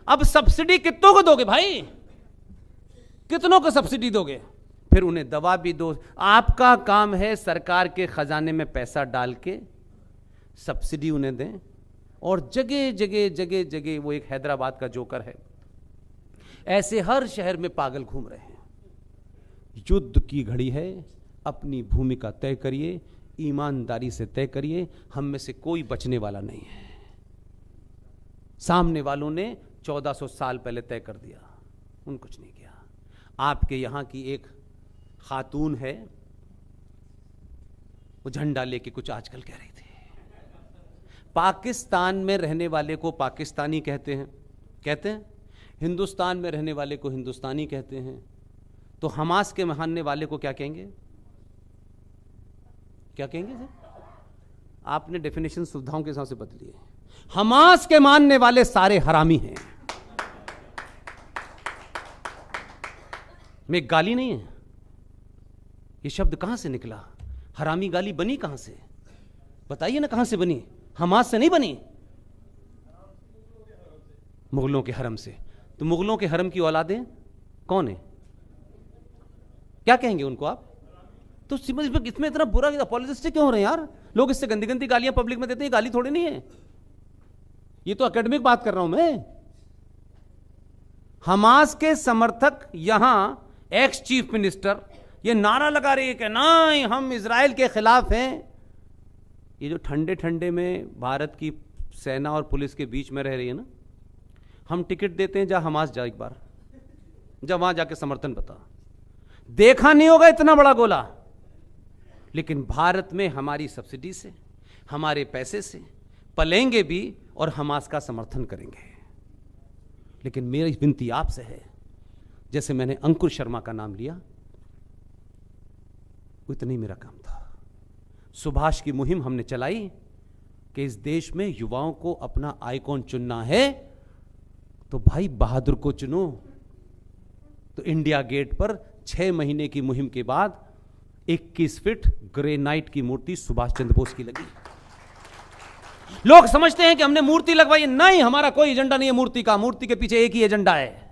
अब सब्सिडी कितनों को दोगे भाई? कितनों को सब्सिडी दोगे? फिर उन्हें दवा भी दो। आपका काम है सरकार के खजाने में पैसा डाल के सब्सिडी उन्हें दें, और जगह जगह जगह जगह वो एक हैदराबाद का जोकर है, ऐसे हर शहर में पागल घूम रहे हैं। युद्ध की घड़ी है, अपनी भूमिका तय करिए, ईमानदारी से तय करिए। हम में से कोई बचने वाला नहीं है। सामने वालों ने 1400 साल पहले तय कर दिया, उन कुछ नहीं किया। आपके यहां की एक खातून है, वो झंडा लेके कुछ आजकल कह रही थी, पाकिस्तान में रहने वाले को पाकिस्तानी कहते हैं, हिंदुस्तान में रहने वाले को हिंदुस्तानी कहते हैं, तो हमास के मानने वाले को क्या कहेंगे? क्या कहेंगे सर? आपने डेफिनेशन सुविधाओं के हिसाब से बदली है। हमास के मानने वाले सारे हरामी हैं। में गाली नहीं है, ये शब्द कहां से निकला? हरामी गाली बनी कहां से? बताइए ना, कहां से बनी? हमास से नहीं बनी, मुगलों के हरम से। तो मुगलों के हरम की औलादें कौन है? क्या कहेंगे उनको आप? तो इसमें इतना बुरा अपॉलोजिस्टिक क्यों हो रहे हैं यार? लोग इससे गंदी गंदी गालियां पब्लिक में देते हैं, गाली थोड़ी नहीं है, ये तो एकेडमिक बात कर रहा हूं मैं। हमास के समर्थक यहां एक्स चीफ मिनिस्टर ये नारा लगा रही है कि नहीं, हम इजराइल के खिलाफ हैं। ये जो ठंडे ठंडे में भारत की सेना और पुलिस के बीच में रह रही है ना, हम टिकट देते हैं, जा हमास जा, एक बार जा वहां जाके समर्थन बता। देखा नहीं होगा इतना बड़ा गोला, लेकिन भारत में हमारी सब्सिडी से, हमारे पैसे से पलेंगे भी और हमास का समर्थन करेंगे। लेकिन मेरी विनती आपसे है, जैसे मैंने अंकुर शर्मा का नाम लिया, उतना ही मेरा काम था। सुभाष की मुहिम हमने चलाई कि इस देश में युवाओं को अपना आइकॉन चुनना है, तो भाई बहादुर को चुनो। तो इंडिया गेट पर 6 महीने की मुहिम के बाद 21 फीट ग्रेनाइट की मूर्ति सुभाष चंद्र बोस की लगी। लोग समझते हैं कि हमने मूर्ति लगवाई, नहीं, हमारा कोई एजेंडा नहीं है मूर्ति का। मूर्ति के पीछे एक ही एजेंडा है।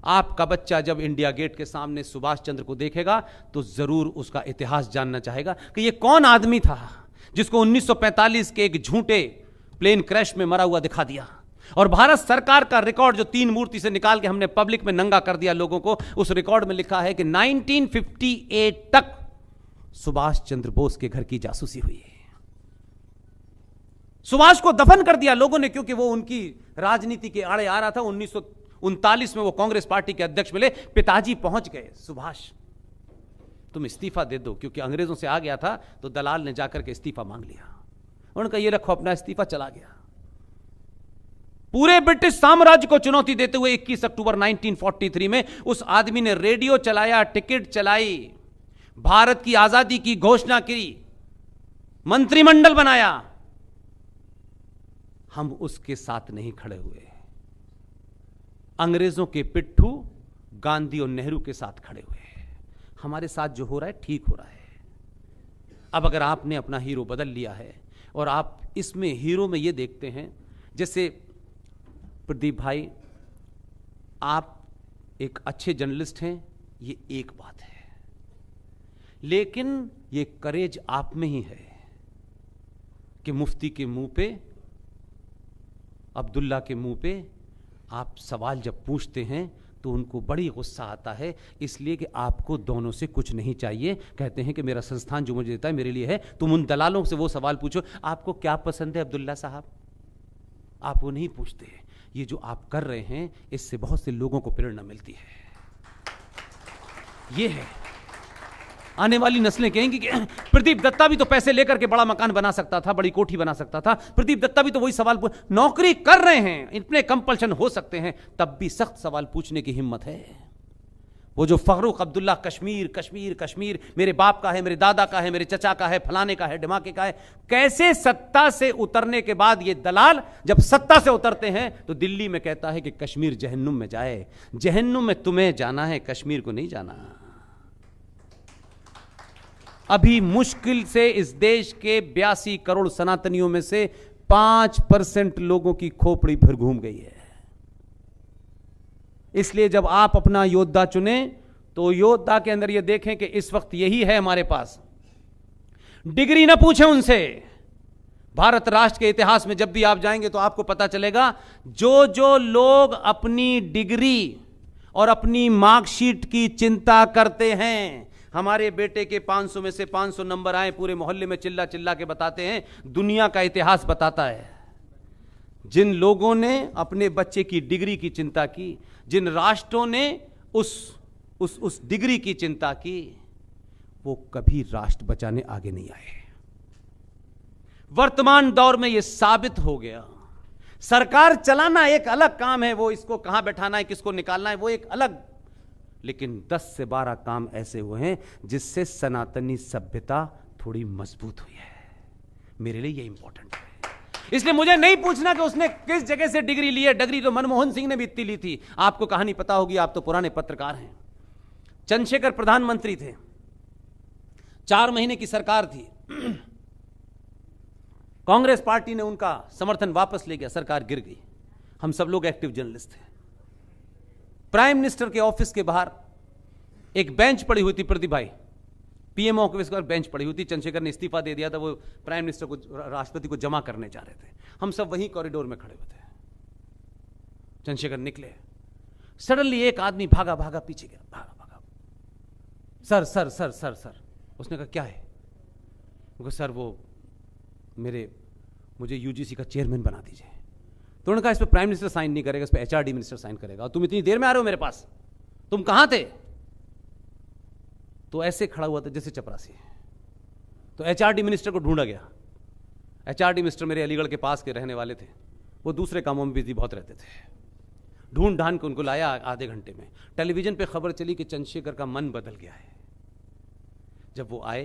आपका बच्चा जब इंडिया गेट के सामने सुभाष चंद्र को देखेगा तो जरूर उसका इतिहास जानना चाहेगा कि यह कौन आदमी था जिसको 1945 के एक झूठे प्लेन क्रैश में मरा हुआ दिखा दिया। और भारत सरकार का रिकॉर्ड जो 3 मूर्ति से निकाल के हमने पब्लिक में नंगा कर दिया लोगों को, उस रिकॉर्ड में लिखा है कि 1958 तक सुभाष चंद्र बोस के घर की जासूसी हुई है। सुभाष को दफन कर दिया लोगों ने, क्योंकि वो उनकी राजनीति के आड़े आ रहा था। 1939 में वो कांग्रेस पार्टी के अध्यक्ष मिले, पिताजी पहुंच गए, सुभाष तुम इस्तीफा दे दो, क्योंकि अंग्रेजों से आ गया था। तो दलाल ने जाकर के इस्तीफा मांग लिया, उन्होंने कहा ये रखो अपना इस्तीफा, चला गया। पूरे ब्रिटिश साम्राज्य को चुनौती देते हुए 21 अक्टूबर 1943 में उस आदमी ने रेडियो चलाया, टिकट चलाई, भारत की आजादी की घोषणा की, मंत्रिमंडल बनाया। हम उसके साथ नहीं खड़े हुए। अंग्रेजों के पिट्ठू गांधी और नेहरू के साथ खड़े हुए। हमारे साथ जो हो रहा है ठीक हो रहा है। अब अगर आपने अपना हीरो बदल लिया है और आप इसमें हीरो में यह देखते हैं, जैसे प्रदीप भाई आप एक अच्छे जर्नलिस्ट हैं, ये एक बात है, लेकिन ये करेज आप में ही है कि मुफ्ती के मुंह पे, अब्दुल्ला के मुंह पे आप सवाल जब पूछते हैं तो उनको बड़ी गुस्सा आता है, इसलिए कि आपको दोनों से कुछ नहीं चाहिए। कहते हैं कि मेरा संस्थान जो मुझे देता है मेरे लिए है, तुम उन दलालों से वो सवाल पूछो आपको क्या पसंद है अब्दुल्ला साहब, आप वो नहीं पूछते। ये जो आप कर रहे हैं इससे बहुत से लोगों को प्रेरणा मिलती है। ये है, आने वाली नस्लें कहेंगी कि प्रदीप दत्ता भी तो पैसे लेकर के बड़ा मकान बना सकता था, बड़ी कोठी बना सकता था। प्रदीप दत्ता भी तो वही सवाल नौकरी कर रहे हैं, इतने कंपल्शन हो सकते हैं, तब भी सख्त सवाल पूछने की हिम्मत है। वो जो फखरुख अब्दुल्ला कश्मीर कश्मीर कश्मीर मेरे बाप का है, मेरे दादा का है, मेरे चचा का है, फलाने का है, ढिमाके का है, कैसे सत्ता से उतरने के बाद ये दलाल जब सत्ता से उतरते हैं तो दिल्ली में कहता है कि कश्मीर जहन्नुम में जाए। जहन्नुम में तुम्हें जाना है, कश्मीर को नहीं जाना। अभी मुश्किल से इस देश के 82 करोड़ सनातनियों में से 5% लोगों की खोपड़ी भर घूम गई है। इसलिए जब आप अपना योद्धा चुने तो योद्धा के अंदर यह देखें कि इस वक्त यही है हमारे पास। डिग्री ना पूछें उनसे। भारत राष्ट्र के इतिहास में जब भी आप जाएंगे तो आपको पता चलेगा, जो जो लोग अपनी डिग्री और अपनी मार्कशीट की चिंता करते हैं, हमारे बेटे के 500 में से 500 नंबर आए, पूरे मोहल्ले में चिल्ला चिल्ला के बताते हैं, दुनिया का इतिहास बताता है। जिन लोगों ने अपने बच्चे की डिग्री की चिंता की, जिन राष्ट्रों ने उस डिग्री की चिंता की, वो कभी राष्ट्र बचाने आगे नहीं आए। वर्तमान दौर में यह साबित हो गया। सरकार चलाना एक अलग काम है, वो इसको कहां बैठाना है, किसको निकालना है, वो एक अलग, लेकिन 10 से 12 काम ऐसे हुए हैं जिससे सनातनी सभ्यता थोड़ी मजबूत हुई है। मेरे लिए ये इंपॉर्टेंट है। इसलिए मुझे नहीं पूछना कि उसने किस जगह से डिग्री ली है। डिग्री तो मनमोहन सिंह ने भी इतनी ली थी। आपको कहानी पता होगी, आप तो पुराने पत्रकार हैं। चंद्रशेखर प्रधानमंत्री थे, 4 महीने की सरकार थी, कांग्रेस पार्टी ने उनका समर्थन वापस ले गया, सरकार गिर गई। हम सब लोग एक्टिव जर्नलिस्ट थे। प्राइम मिनिस्टर के ऑफिस के बाहर एक बेंच पड़ी हुई थी, प्रतिभाई पीएम ऑफिस पर बेंच पड़ी हुई थी। चंद्रशेखर ने इस्तीफा दे दिया था, वो प्राइम मिनिस्टर को, राष्ट्रपति को जमा करने जा रहे थे। हम सब वहीं कॉरिडोर में खड़े हुए थे। चंद्रशेखर निकले, सडनली एक आदमी भागा भागा पीछे गया, भागा भागा, sir sir sir sir sir. उसने कहा क्या है? वो सर वो मुझे यूजीसी का चेयरमैन बना दीजिए। तो उन्होंने कहा इस पर प्राइम मिनिस्टर साइन नहीं करेगा, इस पर एचआरडी मिनिस्टर साइन करेगा। और तुम इतनी देर में आ रहे हो मेरे पास, तुम कहां थे? तो ऐसे खड़ा हुआ था जैसे चपरासी। तो एचआरडी मिनिस्टर को ढूंढा गया। एचआरडी मिनिस्टर मेरे अलीगढ़ के पास के रहने वाले थे, वो दूसरे कामों में बिजी बहुत रहते थे। ढूंढ ढांढ के उनको लाया। आधे घंटे में टेलीविजन पे खबर चली कि चंद्रशेखर का मन बदल गया है। जब वो आए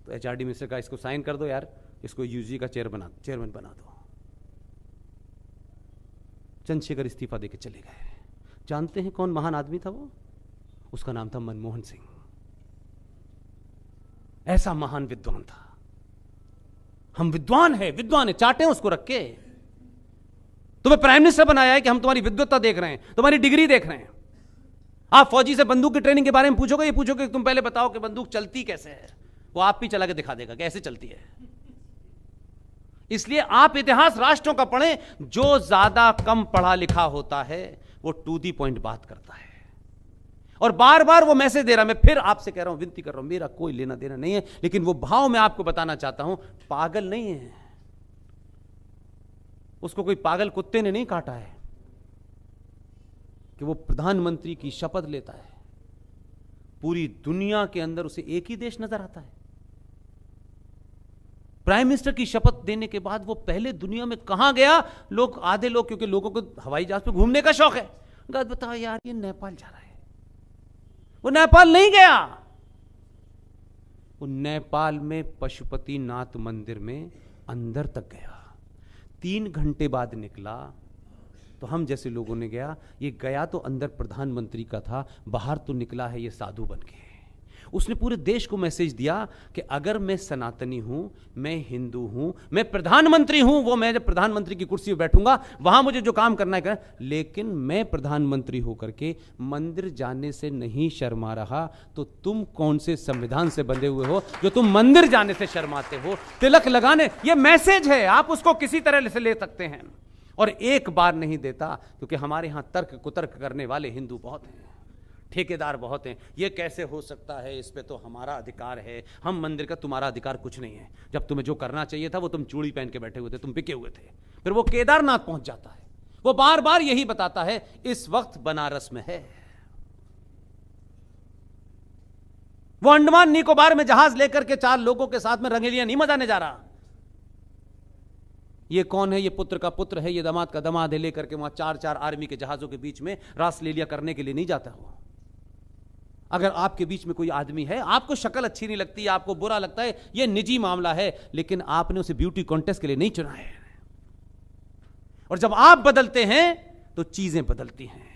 तो एचआरडी मिनिस्टर का इसको साइन कर दो यार, इसको यूजी का चेयरमैन बना दो। चंद्रशेखर इस्तीफा देके चले गए। जानते हैं कौन महान आदमी था वो? उसका नाम था मनमोहन सिंह। ऐसा महान विद्वान था। हम विद्वान है, चाटे उसको रख के। तुम्हें प्राइम मिनिस्टर बनाया है कि हम तुम्हारी विद्वत्ता देख रहे हैं, तुम्हारी डिग्री देख रहे हैं। आप फौजी से बंदूक की ट्रेनिंग के बारे में पूछोगे, ये पूछोगे तुम पहले बताओ कि बंदूक चलती कैसे है। वो आप भी चला के दिखा देगा कैसे चलती है। इसलिए आप इतिहास राष्ट्रों का पढ़ें। जो ज्यादा कम पढ़ा लिखा होता है वो टू दी पॉइंट बात करता है। और बार बार वो मैसेज दे रहा, मैं फिर आपसे कह रहा हूं, विनती कर रहा हूं, मेरा कोई लेना देना नहीं है, लेकिन वो भाव मैं आपको बताना चाहता हूं। पागल नहीं है, उसको कोई पागल कुत्ते ने नहीं काटा है कि वो प्रधानमंत्री की शपथ लेता है। पूरी दुनिया के अंदर उसे एक ही देश नजर आता है। प्राइम मिनिस्टर की शपथ देने के बाद वो पहले दुनिया में कहां गया? आधे लोग, क्योंकि लोगों को हवाई जहाज पे घूमने का शौक है, बताओ यार ये नेपाल जा रहा है। वो नेपाल नहीं गया, वो नेपाल में पशुपतिनाथ मंदिर में अंदर तक गया। 3 घंटे बाद निकला तो हम जैसे लोगों ने गया। ये गया तो अंदर प्रधानमंत्री का था, बाहर तो निकला है ये साधु बन के। उसने पूरे देश को मैसेज दिया कि अगर मैं सनातनी हूं, मैं हिंदू हूं, मैं प्रधानमंत्री हूं, वो मैं जब प्रधानमंत्री की कुर्सी पर बैठूंगा वहां मुझे जो काम करना है, लेकिन मैं प्रधानमंत्री होकर के मंदिर जाने से नहीं शर्मा रहा, तो तुम कौन से संविधान से बंधे हुए हो जो तुम मंदिर जाने से शर्माते हो? तिलक लगाने, ये मैसेज है, आप उसको किसी तरह से ले सकते हैं। और एक बार नहीं देता, क्योंकि हमारे यहां तर्क कुतर्क करने वाले हिंदू बहुत हैं, ठेकेदार बहुत हैं। ये कैसे हो सकता है, इस पे तो हमारा अधिकार है, हम मंदिर का, तुम्हारा अधिकार कुछ नहीं है। जब तुम्हें जो करना चाहिए था वो तुम चूड़ी पहन के बैठे हुए थे, तुम बिके हुए थे। फिर वो केदारनाथ पहुंच जाता है, वो बार बार यही बताता है, इस वक्त बनारस में है। वो अंडमान निकोबार में जहाज लेकर के 4 लोगों के साथ में रंगेलियां नहीं मजाने जा रहा। ये कौन है? ये पुत्र का पुत्र है, ये दामाद का दामाद है, लेकर के वहां 4-4 आर्मी के जहाजों के बीच में रासलीला करने के लिए नहीं जाता वो। अगर आपके बीच में कोई आदमी है, आपको शक्ल अच्छी नहीं लगती, आपको बुरा लगता है, यह निजी मामला है, लेकिन आपने उसे ब्यूटी कॉन्टेस्ट के लिए नहीं चुना है। और जब आप बदलते हैं तो चीजें बदलती हैं,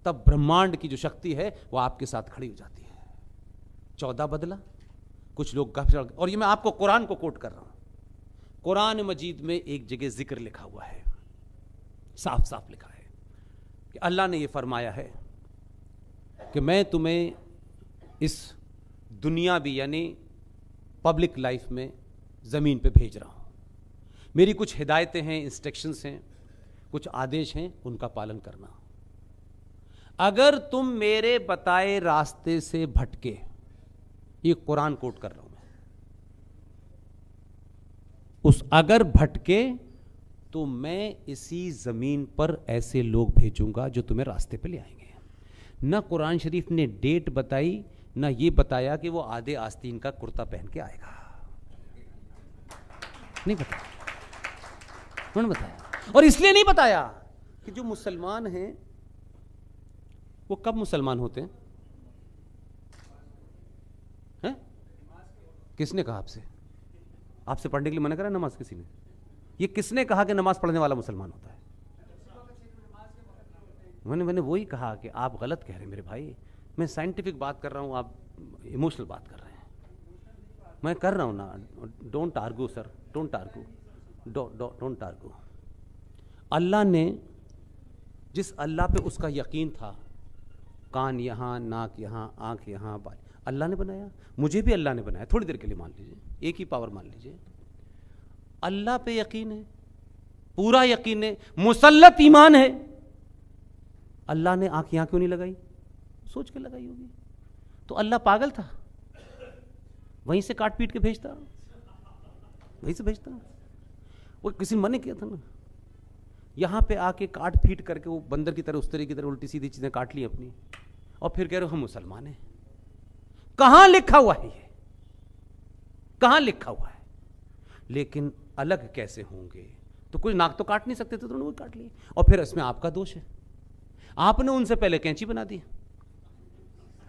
तब ब्रह्मांड की जो शक्ति है वो आपके साथ खड़ी हो जाती है। 14 बदला, कुछ लोग, और ये मैं आपको कुरान को कोट कर रहा हूं। कुरान मजीद में एक जगह जिक्र लिखा हुआ है, साफ साफ लिखा है कि अल्लाह ने यह फरमाया है कि मैं तुम्हें इस दुनिया भी यानी पब्लिक लाइफ में ज़मीन पे भेज रहा हूँ। मेरी कुछ हिदायतें हैं, इंस्ट्रक्शंस हैं, कुछ आदेश हैं, उनका पालन करना। अगर तुम मेरे बताए रास्ते से भटके, ये कुरान कोट कर रहा हूं मैं, उस अगर भटके तो मैं इसी जमीन पर ऐसे लोग भेजूंगा जो तुम्हें रास्ते पे ले आएंगे। ना कुरान शरीफ ने डेट बताई, ना ये बताया कि वो आधे आस्तीन का कुर्ता पहन के आएगा, नहीं बताया, उन्होंने बताया। और इसलिए नहीं बताया कि जो मुसलमान हैं वो कब मुसलमान होते हैं? किसने कहा आपसे? आपसे पढ़ने के लिए मना करा नमाज किसी ने? ये किसने कहा कि नमाज पढ़ने वाला मुसलमान होता है? मैंने वही कहा कि आप गलत कह रहे हैं मेरे भाई। मैं साइंटिफिक बात कर रहा हूं, आप इमोशनल बात कर रहे हैं। मैं कर रहा हूं ना। Don't argue sir, don't argue, don't argue. Allah ने जिस अल्लाह पे उसका यकीन था, कान यहां, नाक यहां, आंख यहां, बाल, अल्लाह ने बनाया। मुझे भी अल्लाह ने बनाया, थोड़ी देर के लिए मान लीजिए, एक ही पावर मान लीजिए। अल्लाह पे यकीन है, पूरा यकीन है, मुसल्लत ईमान है। अल्लाह ने आंख यहां क्यों नहीं लगाई? सोच के लगाई होगी। तो अल्लाह पागल था? वहीं से काट पीट के भेजता, वहीं से भेजता। वो किसी ने मना किया था ना, यहां पे आके काट पीट करके वो बंदर की तरह, उस तरह की तरह उल्टी सीधी चीजें काट ली अपनी, और फिर कह रहे हो हम मुसलमान हैं। कहां लिखा हुआ है ये? कहां लिखा हुआ है? लेकिन अलग कैसे होंगे? तो कुछ नाक तो काट नहीं सकते थे, तो उन्होंने वो काट ली। और फिर इसमें आपका दोष है, आपने उनसे पहले कैंची बना दी,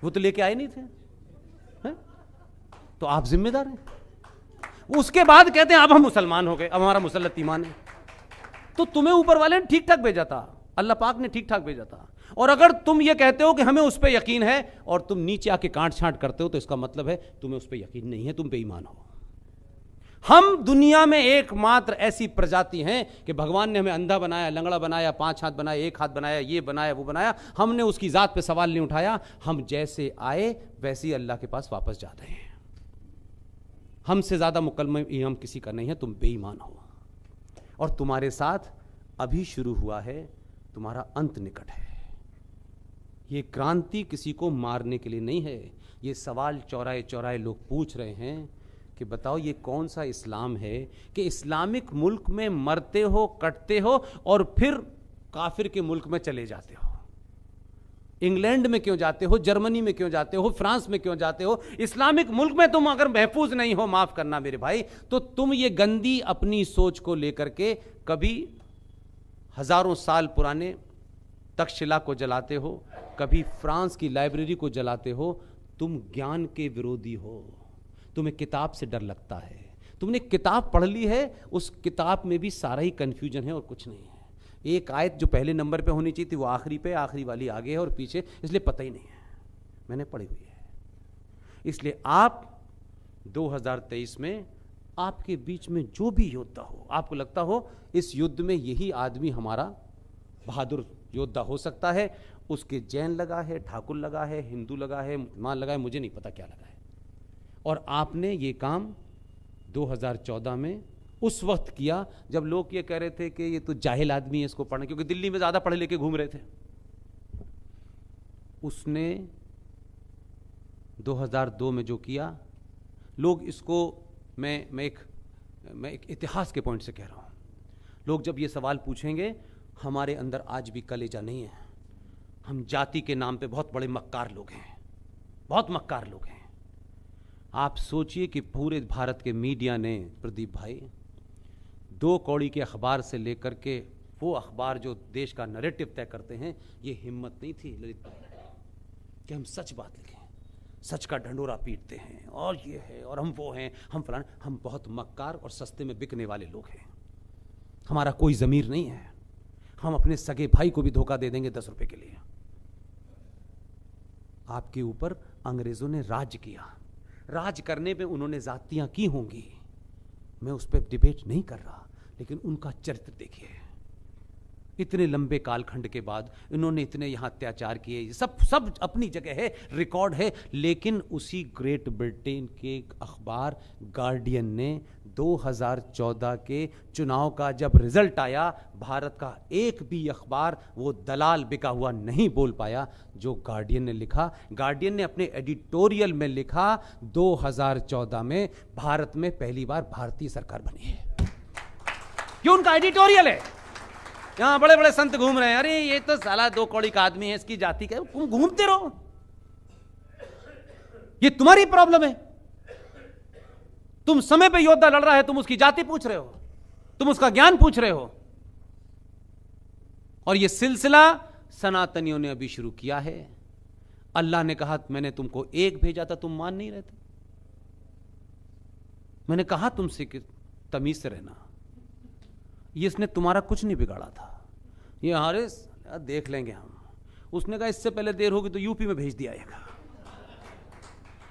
वो तो लेके आए नहीं थे, है? तो आप जिम्मेदार हैं। उसके बाद कहते हैं अब हम मुसलमान हो गए, अब हमारा मुसल्लत ईमान है। तो तुम्हें ऊपर वाले ने ठीक ठाक भेजा था, अल्लाह पाक ने ठीक ठाक भेजा था। और अगर तुम ये कहते हो कि हमें उस पर यकीन है और तुम नीचे आके कांट छांट करते हो, तो इसका मतलब है तुम्हें उस पर यकीन नहीं है, तुम बेईमान हो। हम दुनिया में एकमात्र ऐसी प्रजाति हैं कि भगवान ने हमें अंधा बनाया, लंगड़ा बनाया, 5 हाथ बनाया, 1 हाथ बनाया, ये बनाया, वो बनाया, हमने उसकी जात पे सवाल नहीं उठाया। हम जैसे आए वैसे ही अल्लाह के पास वापस जाते हैं। हमसे ज्यादा मुकल्लम हम किसी का नहीं है। तुम बेईमान हो और तुम्हारे साथ अभी शुरू हुआ है, तुम्हारा अंत निकट है। ये क्रांति किसी को मारने के लिए नहीं है। ये सवाल चौराहे चौराहे लोग पूछ रहे हैं कि बताओ ये कौन सा इस्लाम है कि इस्लामिक मुल्क में मरते हो, कटते हो और फिर काफिर के मुल्क में चले जाते हो। इंग्लैंड में क्यों जाते हो, जर्मनी में क्यों जाते हो, फ्रांस में क्यों जाते हो? इस्लामिक मुल्क में तुम अगर महफूज नहीं हो, माफ करना मेरे भाई, तो तुम ये गंदी अपनी सोच को लेकर के कभी हजारों साल पुराने तक्षशिला को जलाते हो, कभी फ्रांस की लाइब्रेरी को जलाते हो। तुम ज्ञान के विरोधी हो। तुम्हें किताब से डर लगता है। तुमने किताब पढ़ ली है, उस किताब में भी सारा ही कंफ्यूजन है और कुछ नहीं है। एक आयत जो पहले नंबर पे होनी चाहिए थी वो आखिरी पे, आखिरी वाली आगे है और पीछे, इसलिए पता ही नहीं है। मैंने पढ़ी हुई है। इसलिए आप 2023 में आपके बीच में जो भी योद्धा हो, आपको लगता हो इस युद्ध में यही आदमी हमारा बहादुर योद्धा हो सकता है, उसके जैन लगा है, ठाकुर लगा है, हिंदू लगा है, मुसलमान लगा है, मुझे नहीं पता क्या लगा है। और आपने ये काम 2014 में उस वक्त किया जब लोग ये कह रहे थे कि ये तो जाहिल आदमी है, इसको पढ़ना, क्योंकि दिल्ली में ज्यादा पढ़े लिखे घूम रहे थे। उसने 2002 में जो किया, लोग इसको मैं एक इतिहास के पॉइंट से कह रहा हूं। लोग जब ये सवाल पूछेंगे, हमारे अंदर आज भी कलेजा नहीं है। हम जाति के नाम पे बहुत बड़े मक्कार लोग हैं, बहुत मक्कार लोग हैं। आप सोचिए कि पूरे भारत के मीडिया ने, प्रदीप भाई, 2 कौड़ी के अखबार से लेकर के वो अखबार जो देश का नैरेटिव तय करते हैं, ये हिम्मत नहीं थी ललित भाई कि हम सच बात लिखें, सच का ढंडोरा पीटते हैं और ये है और हम वो हैं, हम फलान। हम बहुत मक्कार और सस्ते में बिकने वाले लोग हैं। हमारा कोई ज़मीर नहीं है। हम अपने सगे भाई को भी धोखा दे देंगे 10 रुपए के लिए। आपके ऊपर अंग्रेजों ने राज किया, राज करने पे उन्होंने जातियां की होंगी, मैं उस पर डिबेट नहीं कर रहा, लेकिन उनका चरित्र देखिए। इतने लंबे कालखंड के बाद इन्होंने इतने यहां अत्याचार किए, सब सब अपनी जगह है, रिकॉर्ड है। लेकिन उसी ग्रेट ब्रिटेन के अखबार गार्डियन ने 2014 के चुनाव का जब रिजल्ट आया, भारत का एक भी अखबार वो दलाल बिका हुआ नहीं बोल पाया जो गार्डियन ने लिखा। गार्डियन ने अपने एडिटोरियल में लिखा 2014 में भारत में पहली बार भारतीय सरकार बनी है। ये उनका एडिटोरियल है। यहां बड़े बड़े संत घूम रहे हैं, अरे ये तो साला 2 कौड़ी का आदमी है, इसकी जाति का, तुम घूमते रहो, ये तुम्हारी प्रॉब्लम है। तुम समय पे योद्धा लड़ रहा है, तुम उसकी जाति पूछ रहे हो, तुम उसका ज्ञान पूछ रहे हो। और ये सिलसिला सनातनियों ने अभी शुरू किया है। अल्लाह ने कहा मैंने तुमको एक भेजा था, तुम मान नहीं रहे थे। मैंने कहा तुमसे कि तमीज से रहना, ये इसने तुम्हारा कुछ नहीं बिगाड़ा था, ये हारे देख लेंगे हम। उसने कहा इससे पहले देर होगी तो यूपी में भेज दिया जाएगा।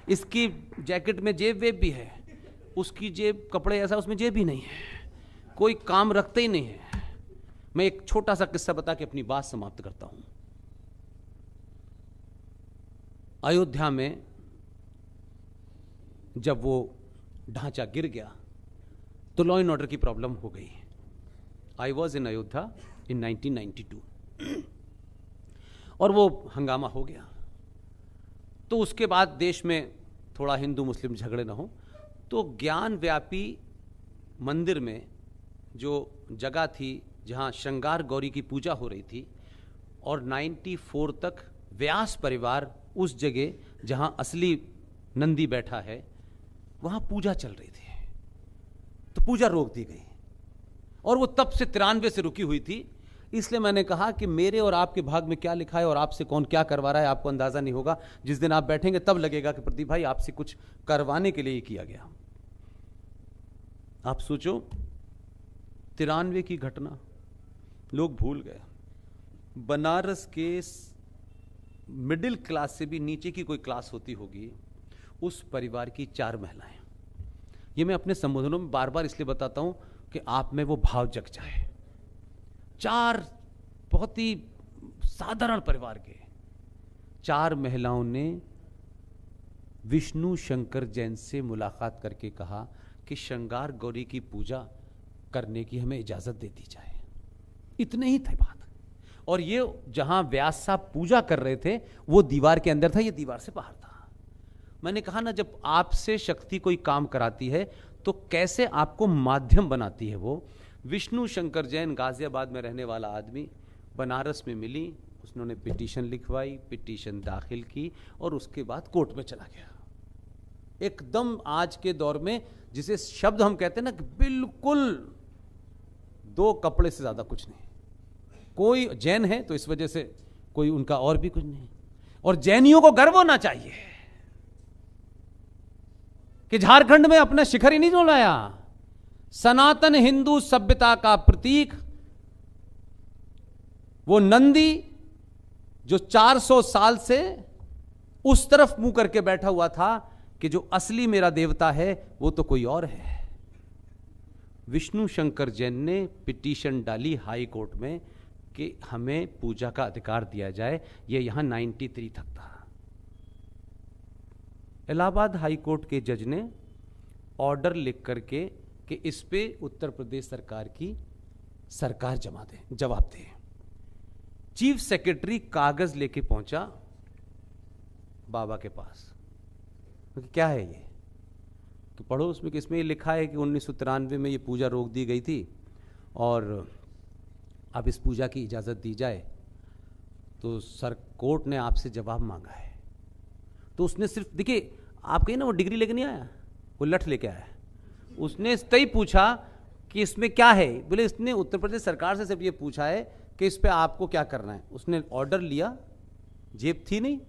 इसकी जैकेट में जेब वेब भी है, उसकी जेब कपड़े ऐसा उसमें जेब ही नहीं है, कोई काम रखते ही नहीं है। मैं एक छोटा सा किस्सा बता के अपनी बात समाप्त करता हूं। अयोध्या में जब वो ढांचा गिर गया तो लॉ एंड ऑर्डर की प्रॉब्लम हो गई। आई वॉज इन अयोध्या इन 1992 और वो हंगामा हो गया। तो उसके बाद देश में थोड़ा हिंदू मुस्लिम झगड़े ना हो, तो ज्ञान व्यापी मंदिर में जो जगह थी जहाँ श्रृंगार गौरी की पूजा हो रही थी, और 94 तक व्यास परिवार उस जगह जहाँ असली नंदी बैठा है वहाँ पूजा चल रही थी, तो पूजा रोक दी गई। और वो तब से 93 से रुकी हुई थी। इसलिए मैंने कहा कि मेरे और आपके भाग में क्या लिखा है और आपसे कौन क्या करवा रहा है आपको अंदाजा नहीं होगा। जिस दिन आप बैठेंगे तब लगेगा कि प्रदीप भाई आपसे कुछ करवाने के लिए ही किया गया। आप सोचो 93 की घटना लोग भूल गए। बनारस के मिडिल क्लास से भी नीचे की कोई क्लास होती होगी, उस परिवार की 4 महिलाएं। ये मैं अपने संबोधनों में बार बार इसलिए बताता हूं कि आप में वो भाव जग जाए। 4 बहुत ही साधारण परिवार के 4 महिलाओं ने विष्णु शंकर जैन से मुलाकात करके कहा कि श्रृंगार गौरी की पूजा करने की हमें इजाजत दे दी जाए। इतने ही थे बात। और ये जहां व्यास साहब पूजा कर रहे थे वो दीवार के अंदर था, ये दीवार से बाहर था। मैंने कहा ना, जब आपसे शक्ति कोई काम कराती है तो कैसे आपको माध्यम बनाती है वो। विष्णु शंकर जैन गाजियाबाद में रहने वाला आदमी बनारस में मिली, उसने पिटीशन लिखवाई, पिटीशन दाखिल की और उसके बाद कोर्ट में चला गया। एकदम आज के दौर में जिसे शब्द हम कहते हैं ना कि बिल्कुल 2 कपड़े से ज्यादा कुछ नहीं। कोई जैन है तो इस वजह से कोई उनका और भी कुछ नहीं। और जैनियों को गर्व होना चाहिए कि झारखंड में अपना शिखर ही नहीं डोलाया। सनातन हिंदू सभ्यता का प्रतीक वो नंदी जो 400 साल से उस तरफ मुंह करके बैठा हुआ था कि जो असली मेरा देवता है वो तो कोई और है। विष्णु शंकर जैन ने पिटीशन डाली हाई कोर्ट में कि हमें पूजा का अधिकार दिया जाए। ये यहां 93 तक था। इलाहाबाद हाई कोर्ट के जज ने ऑर्डर लिख करके कि इस पे उत्तर प्रदेश सरकार की सरकार जवाब दे। चीफ सेक्रेटरी कागज लेके पहुंचा बाबा के पास कि क्या है ये, तो पढ़ो उसमें कि इसमें ये लिखा है कि 1993 में ये पूजा रोक दी गई थी और अब इस पूजा की इजाज़त दी जाए। तो सर कोर्ट ने आपसे जवाब मांगा है। तो उसने सिर्फ, देखिए आप कहीं ना वो डिग्री लेके नहीं आया, वो लठ लेके आया। उसने तय पूछा कि इसमें क्या है। बोले इसने उत्तर प्रदेश सरकार से सिर्फ ये पूछा है कि इस पे आपको क्या करना है। उसने ऑर्डर लिया, जेब थी नहीं,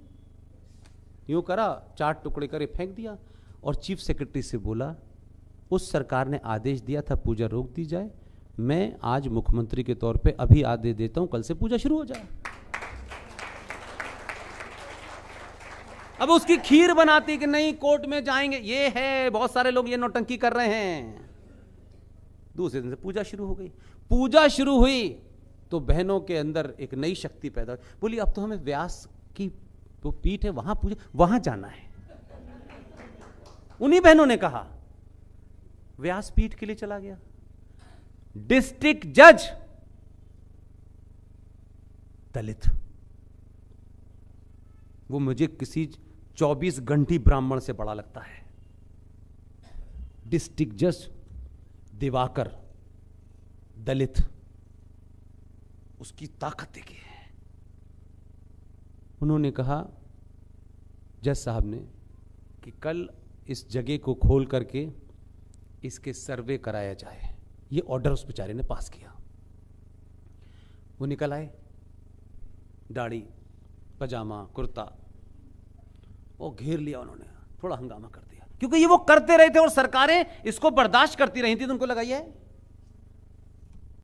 यूं करा, 4 टुकड़े करे फेंक दिया और चीफ सेक्रेटरी से बोला उस सरकार ने आदेश दिया था पूजा रोक दी जाए, मैं आज मुख्यमंत्री के तौर पे अभी आदेश देता हूं, कल से पूजा शुरू हो जाए। अब उसकी खीर बनाती कि नहीं कोर्ट में जाएंगे, ये है बहुत सारे लोग ये नौटंकी कर रहे हैं। दूसरे दिन से पूजा शुरू हो गई। पूजा शुरू हुई तो बहनों के अंदर एक नई शक्ति पैदा हुई। बोली अब तो हमें व्यास की तो पीठ है, वहां पूजे, वहां जाना है। उन्हीं बहनों ने कहा, व्यास पीठ के लिए चला गया। डिस्ट्रिक्ट जज दलित, वो मुझे किसी 24 घंटी ब्राह्मण से बड़ा लगता है। डिस्ट्रिक्ट जज दिवाकर दलित, उसकी ताकत देखिए। उन्होंने कहा जज साहब ने कि कल इस जगह को खोल करके इसके सर्वे कराया जाए। ये ऑर्डर उस बेचारे ने पास किया। वो निकल आए, दाढ़ी, पजामा, कुर्ता, वो घेर लिया उन्होंने, थोड़ा हंगामा कर दिया, क्योंकि ये वो करते रहे थे और सरकारें इसको बर्दाश्त करती रही थी। तो उनको लगा ये